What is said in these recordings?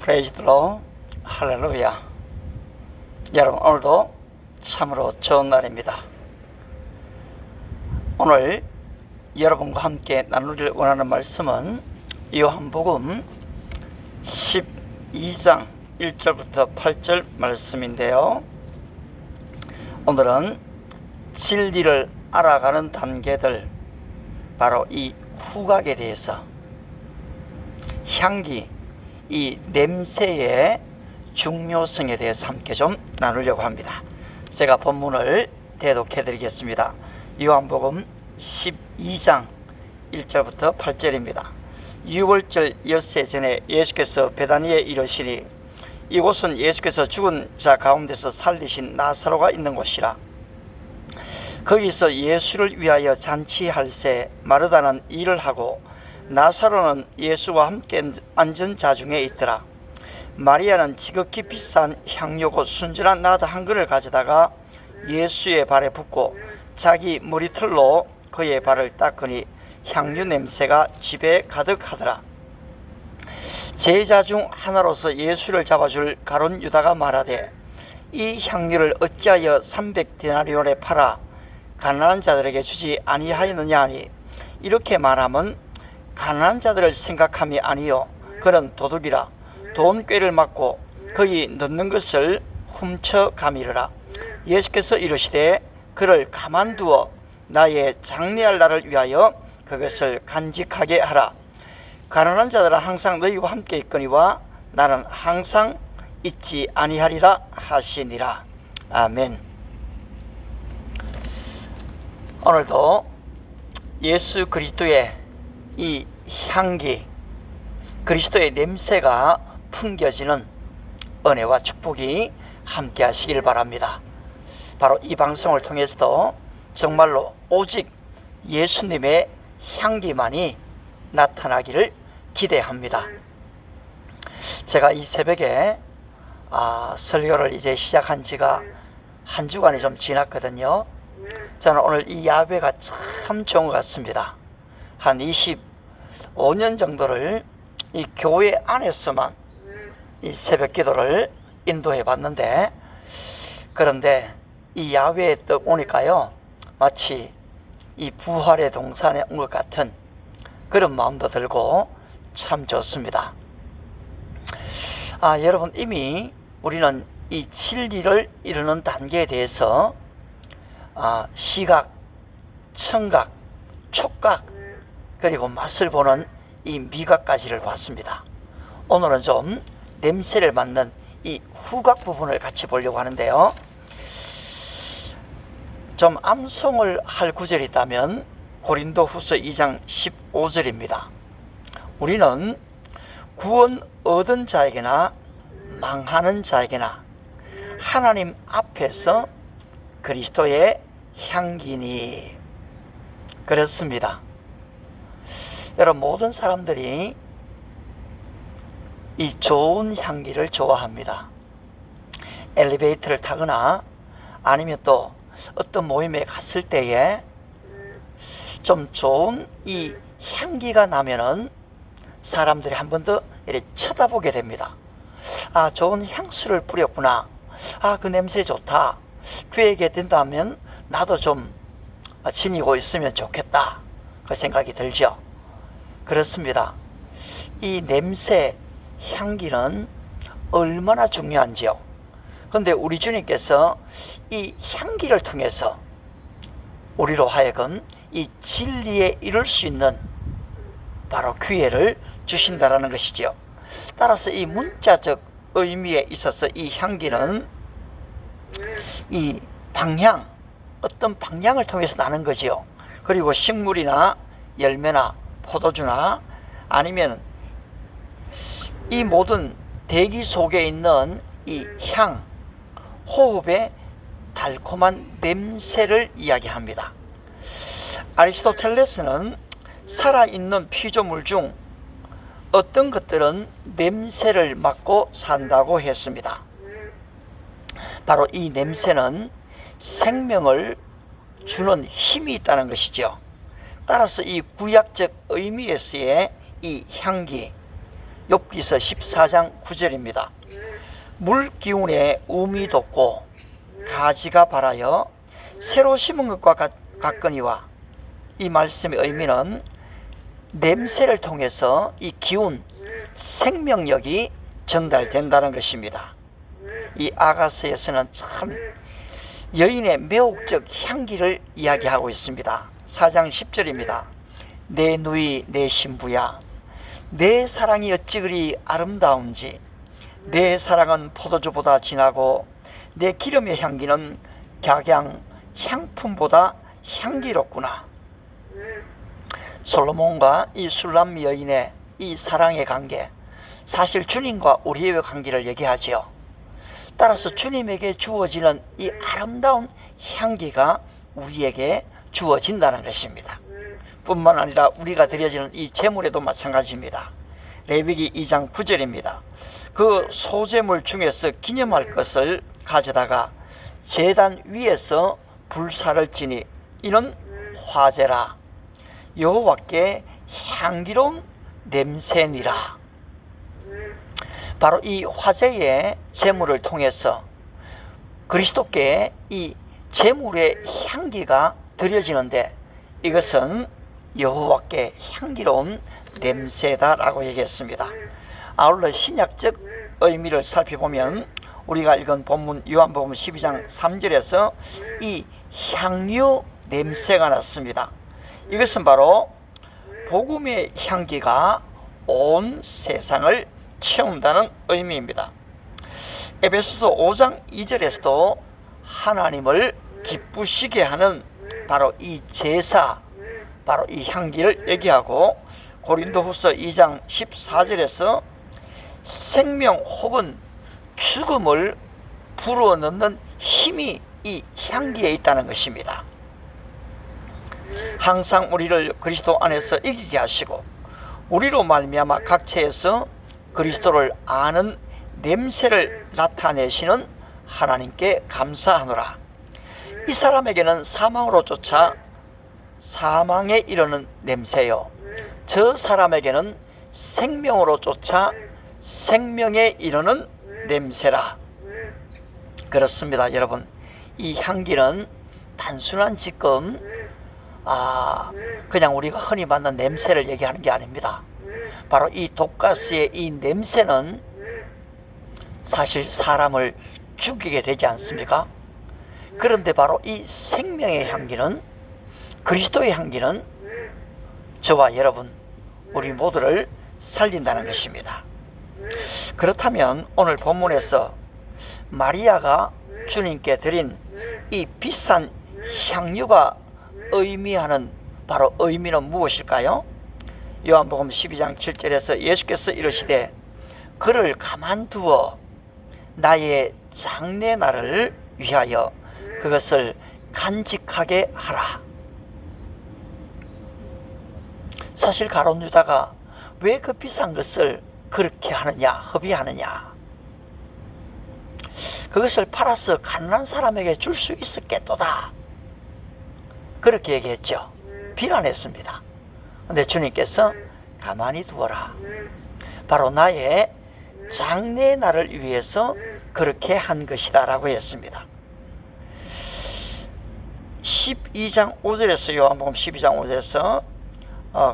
프레이즈 더 할렐루야. 여러분, 오늘도 참으로 좋은 날입니다. 오늘 여러분과 함께 나누길 원하는 말씀은 요한복음 12장 1절부터 8절 말씀인데요, 오늘은 진리를 알아가는 단계들, 바로 이 후각에 대해서, 향기, 이 냄새의 중요성에 대해서 함께 좀 나누려고 합니다. 제가 본문을 대독해 드리겠습니다. 요한복음 12장 1절부터 8절입니다. 유월절 엿새 전에 예수께서 베다니에 이르시니, 이곳은 예수께서 죽은 자 가운데서 살리신 나사로가 있는 곳이라. 거기서 예수를 위하여 잔치할새 마르다는 일을 하고 나사로는 예수와 함께 앉은 자 중에 있더라. 마리아는 지극히 비싼 향료고 순전한 나드 한 근을 가져다가 예수의 발에 붓고 자기 머리털로 그의 발을 닦으니 향유 냄새가 집에 가득하더라. 제자 중 하나로서 예수를 잡아줄 가룟 유다가 말하되, 이 향유를 어찌하여 300데나리온에 팔아 가난한 자들에게 주지 아니하였느냐 하니, 이렇게 말하면 가난한 자들을 생각함이 아니요 그는 도둑이라 돈 꾀를 맞고 거기 넣는 것을 훔쳐가미르라. 예수께서 이르시되, 그를 가만두어 나의 장례할 날을 위하여 그것을 간직하게 하라. 가난한 자들은 항상 너희와 함께 있거니와 나는 항상 있지 아니하리라 하시니라. 아멘. 오늘도 예수 그리스도의 이 향기, 그리스도의 냄새가 풍겨지는 은혜와 축복이 함께 하시길 바랍니다. 바로 이 방송을 통해서도 정말로 오직 예수님의 향기만이 나타나기를 기대합니다. 제가 이 새벽에 설교를 이제 시작한 지가 한 주간이 좀 지났거든요. 저는 오늘 이 야외가 참 좋은 것 같습니다. 한 25년 정도를 이 교회 안에서만 이 새벽 기도를 인도해 봤는데, 그런데 이 야외에 딱 오니까요, 마치 이 부활의 동산에 온 것 같은 그런 마음도 들고 참 좋습니다. 여러분, 이미 우리는 이 진리를 이루는 단계에 대해서 시각, 청각, 촉각, 그리고 맛을 보는 이 미각까지를 봤습니다. 오늘은 좀 냄새를 맡는 이 후각 부분을 같이 보려고 하는데요, 좀 암송을 할 구절이 있다면 고린도후서 2장 15절입니다. 우리는 구원 얻은 자에게나 망하는 자에게나 하나님 앞에서 그리스도의 향기니. 그렇습니다. 여러분, 모든 사람들이 이 좋은 향기를 좋아합니다. 엘리베이터를 타거나 아니면 또 어떤 모임에 갔을 때에 좀 좋은 이 향기가 나면은 사람들이 한 번 더 이렇게 쳐다보게 됩니다. 좋은 향수를 뿌렸구나. 그 냄새 좋다. 그에게 된다면 나도 좀 지니고 있으면 좋겠다, 그 생각이 들죠. 그렇습니다. 이 냄새, 향기는 얼마나 중요한지요. 그런데 우리 주님께서 이 향기를 통해서 우리로 하여금 이 진리에 이룰 수 있는 바로 기회를 주신다라는 것이죠. 따라서 이 문자적 의미에 있어서 이 향기는 이 방향, 어떤 방향을 통해서 나는 거지요. 그리고 식물이나 열매나 포도주나 아니면 이 모든 대기 속에 있는 이 향, 호흡의 달콤한 냄새를 이야기합니다. 아리스토텔레스는 살아있는 피조물 중 어떤 것들은 냄새를 맡고 산다고 했습니다. 바로 이 냄새는 생명을 주는 힘이 있다는 것이죠. 따라서 이 구약적 의미에서의 이 향기, 욥기서 14장 9절입니다. 물 기운에 움이 돋고 가지가 발하여 새로 심은 것과 같거니와, 이 말씀의 의미는 냄새를 통해서 이 기운, 생명력이 전달된다는 것입니다. 이 아가서에서는 참 여인의 매혹적 향기를 이야기하고 있습니다. 4장 10절입니다. 내 누이 내 신부야, 내 사랑이 어찌 그리 아름다운지, 내 사랑은 포도주보다 진하고 내 기름의 향기는 객양 향품보다 향기롭구나. 솔로몬과 이 술람 여인의 이 사랑의 관계, 사실 주님과 우리의 관계를 얘기하지요. 따라서 주님에게 주어지는 이 아름다운 향기가 우리에게 주어진다는 것입니다. 뿐만 아니라 우리가 드려지는 이 제물에도 마찬가지입니다. 레위기 2장 9절입니다. 그 소제물 중에서 기념할 것을 가져다가 제단 위에서 불사를 지니 이는 화제라, 여호와께 향기로운 냄새니라. 바로 이 화제의 제물을 통해서 그리스도께 이 제물의 향기가 드려지는데, 이것은 여호와께 향기로운 냄새다라고 얘기했습니다. 아울러 신약적 의미를 살펴보면 우리가 읽은 본문 요한복음 12장 3절에서 이 향유 냄새가 났습니다. 이것은 바로 복음의 향기가 온 세상을 채운다는 의미입니다. 에베소서 5장 2절에서도 하나님을 기쁘시게 하는 바로 이 제사, 바로 이 향기를 얘기하고, 고린도후서 2장 14절에서 생명 혹은 죽음을 불어넣는 힘이 이 향기에 있다는 것입니다. 항상 우리를 그리스도 안에서 이기게 하시고 우리로 말미암아 각처에서 그리스도를 아는 냄새를 나타내시는 하나님께 감사하노라. 이 사람에게는 사망으로 쫓아 사망에 이르는 냄새요, 저 사람에게는 생명으로 쫓아 생명에 이르는 냄새라. 그렇습니다. 여러분, 이 향기는 단순한 지금 그냥 우리가 흔히 맡는 냄새를 얘기하는 게 아닙니다. 바로 이 독가스의 이 냄새는 사실 사람을 죽이게 되지 않습니까? 그런데 바로 이 생명의 향기는, 그리스도의 향기는 저와 여러분, 우리 모두를 살린다는 것입니다. 그렇다면 오늘 본문에서 마리아가 주님께 드린 이 비싼 향유가 의미하는 바로 의미는 무엇일까요? 요한복음 12장 7절에서 예수께서 이르시되 그를 가만두어 나의 장례날을 위하여 그것을 간직하게 하라. 사실 가룟 유다가 왜 그 비싼 것을 그렇게 하느냐, 허비하느냐, 그것을 팔아서 가난한 사람에게 줄 수 있었겠도다, 그렇게 얘기했죠. 비난했습니다. 근데 주님께서 가만히 두어라, 바로 나의 장례날을 위해서 그렇게 한 것이다 라고 했습니다. 12장 5절에서 요한복음 12장 5절에서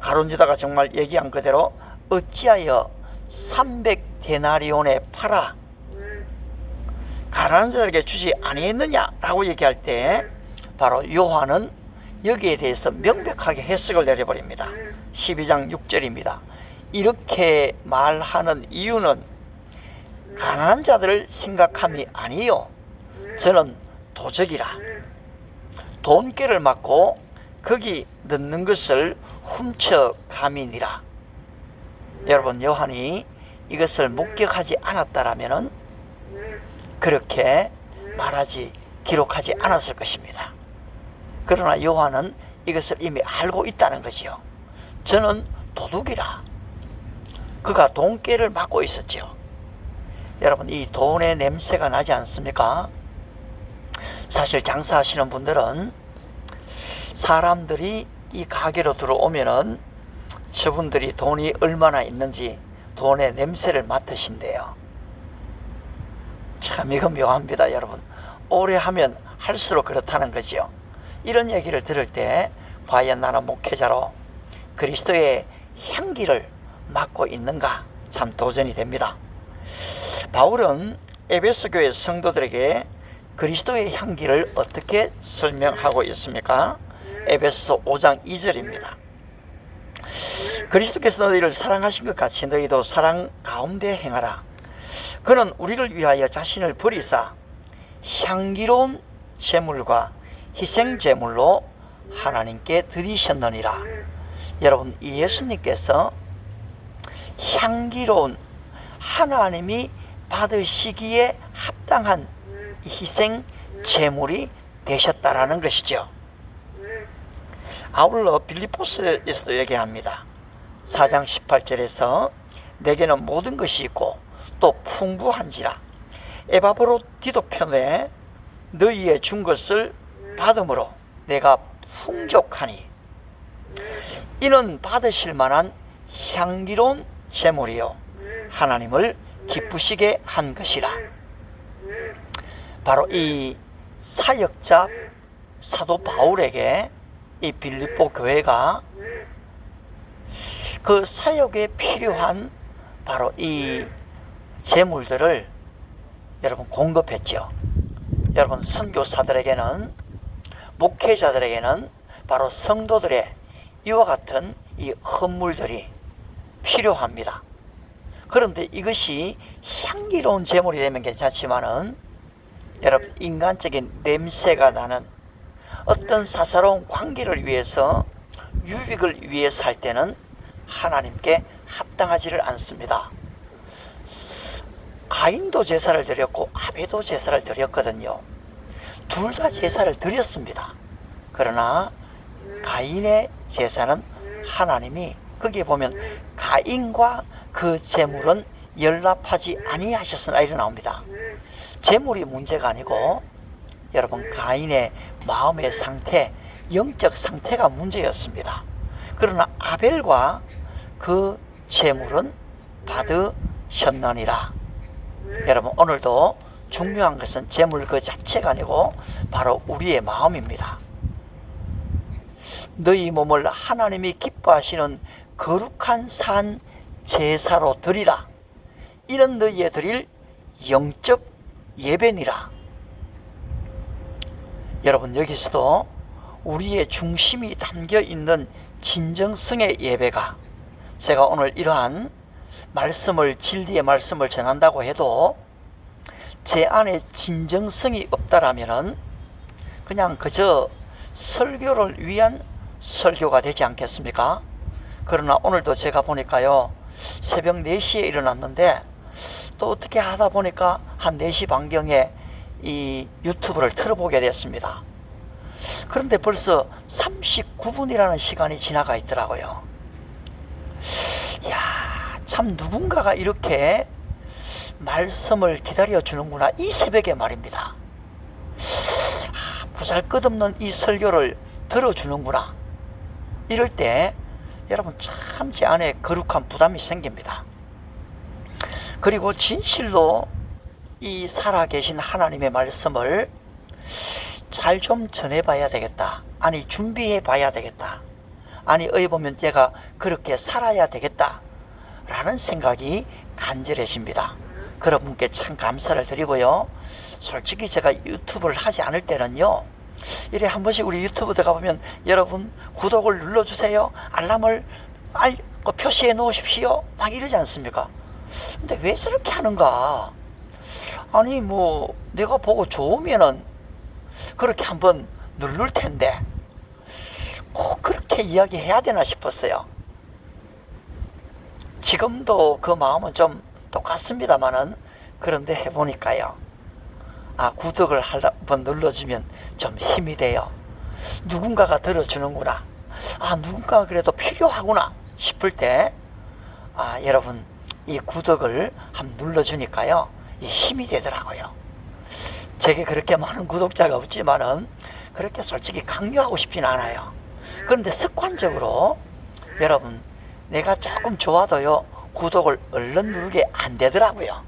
가룟 유다가 정말 얘기한 그대로 어찌하여 300데나리온에 팔아 가난한 자들에게 주지 아니했느냐 라고 얘기할 때, 바로 요한은 여기에 대해서 명백하게 해석을 내려버립니다. 12장 6절입니다. 이렇게 말하는 이유는 가난한 자들을 생각함이 아니요, 저는 도적이라 돈꾀를 맞고 거기 넣는 것을 훔쳐감이니라. 여러분, 요한이 이것을 목격하지 않았다라면 그렇게 말하지, 기록하지 않았을 것입니다. 그러나 요한은 이것을 이미 알고 있다는 거지요. 저는 도둑이라. 그가 돈꾀를 맡고 있었죠. 여러분, 이 돈의 냄새가 나지 않습니까? 사실 장사하시는 분들은 사람들이 이 가게로 들어오면은 저분들이 돈이 얼마나 있는지 돈의 냄새를 맡으신대요. 참 이거 묘합니다, 여러분. 오래 하면 할수록 그렇다는 거죠. 이런 얘기를 들을 때 과연 나는 목회자로 그리스도의 향기를 맡고 있는가 참 도전이 됩니다. 바울은 에베소 교회 성도들에게 그리스도의 향기를 어떻게 설명하고 있습니까? 에베소 5장 2절입니다. 그리스도께서 너희를 사랑하신 것 같이 너희도 사랑 가운데 행하라. 그는 우리를 위하여 자신을 버리사 향기로운 제물과 희생 제물로 하나님께 드리셨느니라. 여러분, 이 예수님께서 향기로운, 하나님이 받으시기에 합당한 희생 제물이 되셨다라는 것이죠. 아울러 빌립보서에서도 얘기합니다. 4장 18절에서 내게는 모든 것이 있고 또 풍부한지라 에바브로디도 편에 너희의 준 것을 받음으로 내가 풍족하니 이는 받으실 만한 향기로운 제물이요 하나님을 기쁘시게 한 것이라. 바로 이 사역자 사도 바울에게 이 빌립보 교회가 그 사역에 필요한 바로 이 제물들을 여러분 공급했죠. 여러분, 선교사들에게는, 목회자들에게는 바로 성도들의 이와 같은 이 헌물들이 필요합니다. 그런데 이것이 향기로운 제물이 되면 괜찮지만은 여러분, 인간적인 냄새가 나는 어떤 사사로운 관계를 위해서, 유익을 위해서 할 때는 하나님께 합당하지를 않습니다. 가인도 제사를 드렸고 아벨도 제사를 드렸거든요. 둘 다 제사를 드렸습니다. 그러나 가인의 제사는 하나님이, 거기에 보면 가인과 그 제물은 연락하지 아니하셨으나 이래 나옵니다. 제물이 문제가 아니고 여러분, 가인의 마음의 상태, 영적 상태가 문제였습니다. 그러나 아벨과 그 제물은 받으셨느니라. 여러분, 오늘도 중요한 것은 제물 그 자체가 아니고 바로 우리의 마음입니다. 너희 몸을 하나님이 기뻐하시는 거룩한 산 제사로 드리라. 이런 너희의 드릴 영적 예배니라. 여러분, 여기서도 우리의 중심이 담겨 있는 진정성의 예배가, 제가 오늘 이러한 말씀을, 진리의 말씀을 전한다고 해도 제 안에 진정성이 없다라면은 그냥 그저 설교를 위한 설교가 되지 않겠습니까? 그러나 오늘도 제가 보니까요, 새벽 4시에 일어났는데 또 어떻게 하다 보니까 한 4시 반경에 이 유튜브를 틀어보게 됐습니다. 그런데 벌써 39분이라는 시간이 지나가 있더라고요. 야, 참 누군가가 이렇게 말씀을 기다려 주는구나, 이 새벽에 말입니다. 보잘것없는 이 설교를 들어주는구나. 이럴 때 여러분, 참 제 안에 거룩한 부담이 생깁니다. 그리고 진실로 이 살아계신 하나님의 말씀을 잘 좀 전해봐야 되겠다. 아니, 준비해봐야 되겠다. 아니, 어디 보면 내가 그렇게 살아야 되겠다 라는 생각이 간절해집니다. 그런 분께 참 감사를 드리고요. 솔직히 제가 유튜브를 하지 않을 때는요, 이래 한 번씩 우리 유튜브 들어가보면 여러분 구독을 눌러주세요, 알람을 표시해 놓으십시오, 막 이러지 않습니까? 근데 왜 저렇게 하는가? 아니, 뭐 내가 보고 좋으면은 그렇게 한번 누를 텐데 꼭 그렇게 이야기해야 되나 싶었어요. 지금도 그 마음은 좀 똑같습니다만은, 그런데 해보니까요, 구독을 한번 눌러주면 좀 힘이 돼요. 누군가가 들어주는구나, 누군가가 그래도 필요하구나 싶을 때 여러분, 이 구독을 한번 눌러주니까요, 이 힘이 되더라고요. 제게 그렇게 많은 구독자가 없지만은 그렇게 솔직히 강요하고 싶진 않아요. 그런데 습관적으로 여러분, 내가 조금 좋아도요, 구독을 얼른 누르게 안 되더라고요.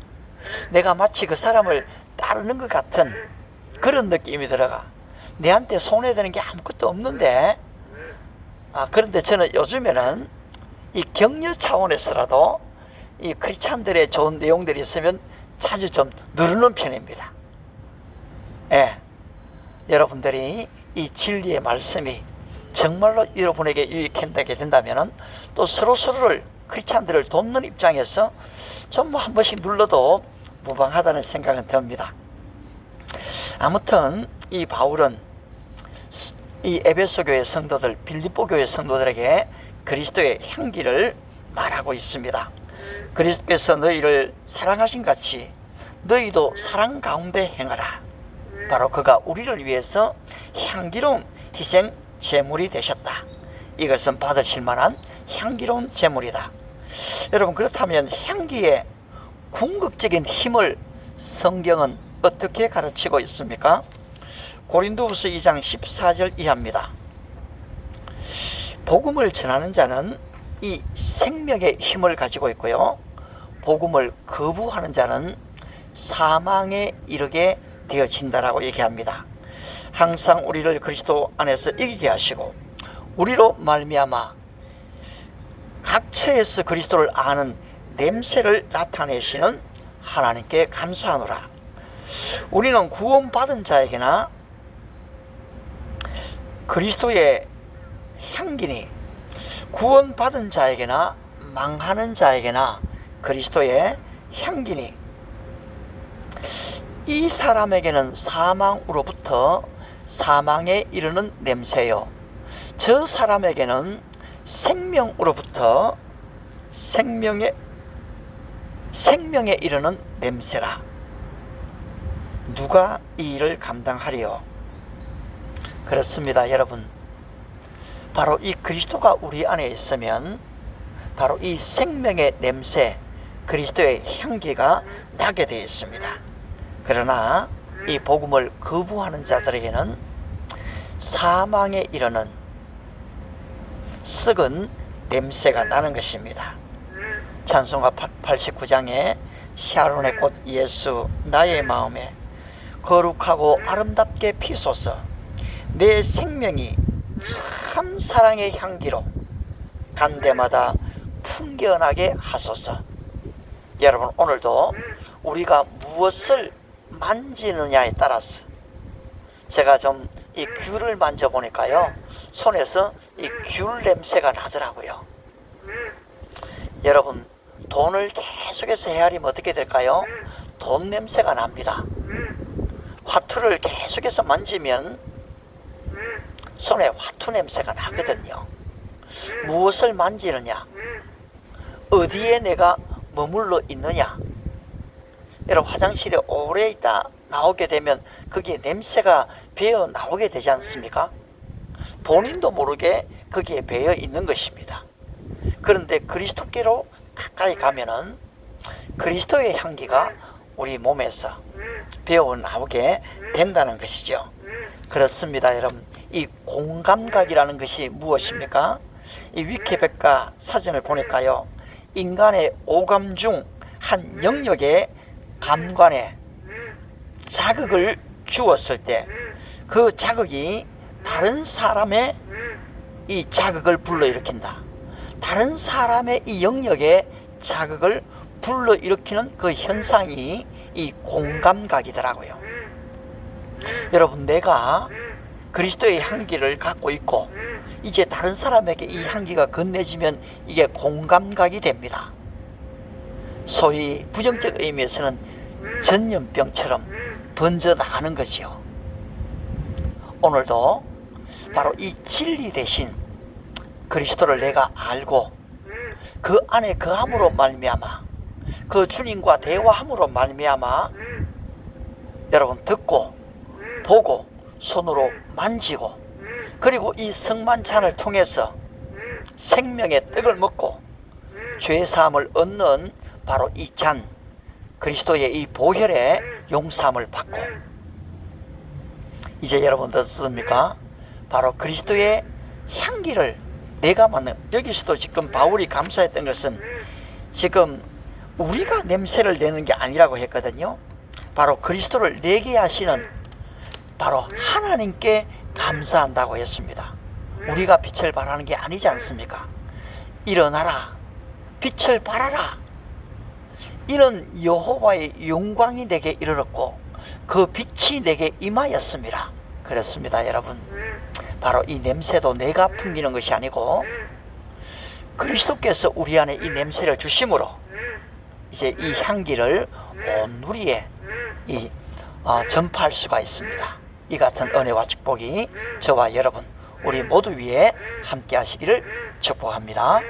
내가 마치 그 사람을 따르는 것 같은 그런 느낌이 들어가. 내한테 손해되는 게 아무것도 없는데, 그런데 저는 요즘에는 이 격려 차원에서라도 이 크리스찬들의 좋은 내용들이 있으면 자주 좀 누르는 편입니다. 예, 여러분들이 이 진리의 말씀이 정말로 여러분에게 유익하게 된다면 또 서로서로를 크리스찬들을 돕는 입장에서 좀 한 번씩 눌러도 무방하다는 생각은 듭니다. 아무튼 이 바울은 이 에베소 교회 성도들, 빌립보 교회 성도들에게 그리스도의 향기를 말하고 있습니다. 그리스도께서 너희를 사랑하신 같이 너희도 사랑 가운데 행하라. 바로 그가 우리를 위해서 향기로운 희생 제물이 되셨다. 이것은 받으실 만한 향기로운 제물이다. 여러분, 그렇다면 향기의 궁극적인 힘을 성경은 어떻게 가르치고 있습니까? 고린도후서 2장 14절 이하입니다. 복음을 전하는 자는 이 생명의 힘을 가지고 있고요, 복음을 거부하는 자는 사망에 이르게 되어진다라고 얘기합니다. 항상 우리를 그리스도 안에서 이기게 하시고 우리로 말미암아 각처에서 그리스도를 아는 냄새를 나타내시는 하나님께 감사하노라. 우리는 구원받은 자에게나 그리스도의 향기니, 구원받은 자에게나 망하는 자에게나 그리스도의 향기니, 이 사람에게는 사망으로부터 사망에 이르는 냄새요, 저 사람에게는 생명으로부터 생명에 이르는 냄새라. 누가 이 일을 감당하리요? 그렇습니다, 여러분. 바로 이 그리스도가 우리 안에 있으면 바로 이 생명의 냄새, 그리스도의 향기가 나게 되어 있습니다. 그러나 이 복음을 거부하는 자들에게는 사망에 이르는 썩은 냄새가 나는 것입니다. 찬송가 89장에 샤론의 꽃 예수 나의 마음에 거룩하고 아름답게 피소서, 내 생명이 참 사랑의 향기로 간 데마다 풍겨나게 하소서. 여러분, 오늘도 우리가 무엇을 만지느냐에 따라서, 제가 좀 이 귤을 만져보니까요, 손에서 이 귤 냄새가 나더라고요. 여러분, 돈을 계속해서 헤아리면 어떻게 될까요? 돈 냄새가 납니다. 화투를 계속해서 만지면 손에 화투 냄새가 나거든요. 무엇을 만지느냐, 어디에 내가 머물러 있느냐. 여러분, 화장실에 오래 있다 나오게 되면 거기에 냄새가 배어 나오게 되지 않습니까? 본인도 모르게 거기에 배어 있는 것입니다. 그런데 그리스도께로 가까이 가면은 그리스도의 향기가 우리 몸에서 배어 나오게 된다는 것이죠. 그렇습니다, 여러분. 이 공감각이라는 것이 무엇입니까? 이 위키백과 사전을 보니까요, 인간의 오감 중 한 영역의 감관에 자극을 주었을 때 그 자극이 다른 사람의 이 자극을 불러일으킨다. 다른 사람의 이 영역에 자극을 불러일으키는 그 현상이 이 공감각이더라고요. 여러분, 내가 그리스도의 향기를 갖고 있고 이제 다른 사람에게 이 향기가 건네지면 이게 공감각이 됩니다. 소위 부정적 의미에서는 전염병처럼 번져나가는 것이요. 오늘도 바로 이 진리 대신 그리스도를 내가 알고 그 안에 거함으로 말미암아, 그 주님과 대화함으로 말미암아, 여러분, 듣고 보고 손으로 만지고, 그리고 이 성만찬을 통해서 생명의 떡을 먹고 죄사함을 얻는 바로 이 잔, 그리스도의 이 보혈의 용서함을 받고, 이제 여러분 듣습니까? 바로 그리스도의 향기를 내가 맡는, 여기서도 지금 바울이 감사했던 것은 지금 우리가 냄새를 내는 게 아니라고 했거든요. 바로 그리스도를 내게 하시는 바로 하나님께 감사한다고 했습니다. 우리가 빛을 발하는 게 아니지 않습니까? 일어나라, 빛을 발하라. 이는 여호와의 영광이 내게 이르렀고 그 빛이 내게 임하였습니다. 그렇습니다, 여러분. 바로 이 냄새도 내가 풍기는 것이 아니고 그리스도께서 우리 안에 이 냄새를 주심으로 이제 이 향기를 온 누리에 전파할 수가 있습니다. 이 같은 은혜와 축복이 저와 여러분 우리 모두 위에 함께 하시기를 축복합니다.